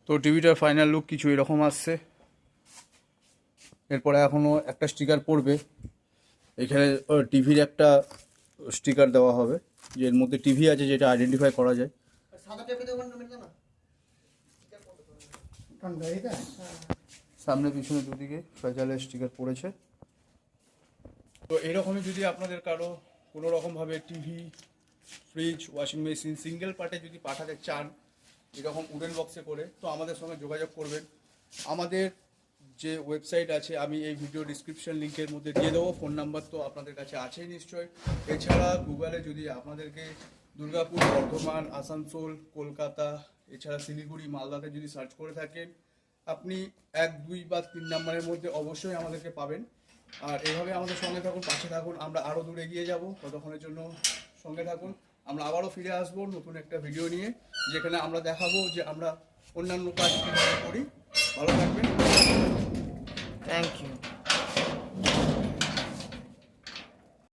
তো টিভিটার final look কিছু এরকম আসছে। এরপরে এখনও একটা স্টিকার পড়বে, এখানে টিভির একটা স্টিকার দেওয়া হবে যে এর মধ্যে টিভি আছে, যেটা আইডেন্টিফাই করা যায়। সামনে পিছনে দুদিকে ফ্যাজালের স্টিকার পড়েছে। তো এরকমই যদি আপনাদের কারো কোনো রকমভাবে TV, fridge, washing machine single পার্টে যদি পাঠাতে চান এরকম উডেন বক্সে করে, তো আমাদের সঙ্গে যোগাযোগ করবেন। আমাদের যে ওয়েবসাইট আছে আমি এই ভিডিও ডিসক্রিপশন লিঙ্কের মধ্যে দিয়ে দেবো, ফোন নাম্বার তো আপনাদের কাছে আছেই নিশ্চয়ই। এছাড়া গুগলে যদি আপনাদেরকে দুর্গাপুর, বর্ধমান, আসানসোল, কলকাতা, এছাড়া শিলিগুড়ি, মালদাতে যদি সার্চ করে থাকেন আপনি 1, 2 বা 3 নাম্বারের মধ্যে অবশ্যই আমাদেরকে পাবেন। আর এভাবে আমাদের সঙ্গে থাকুন, পাশে থাকুন, আমরা আরও দূরে এগিয়ে যাব। ততক্ষণের জন্য সঙ্গে থাকুন। আমরা আবারও ফিরে আসবো নতুন একটা ভিডিও নিয়ে, যেখানে আমরা দেখাবো যে আমরা অন্যান্য কাজ কীভাবে করি। ভালো থাকবেন। Thank you.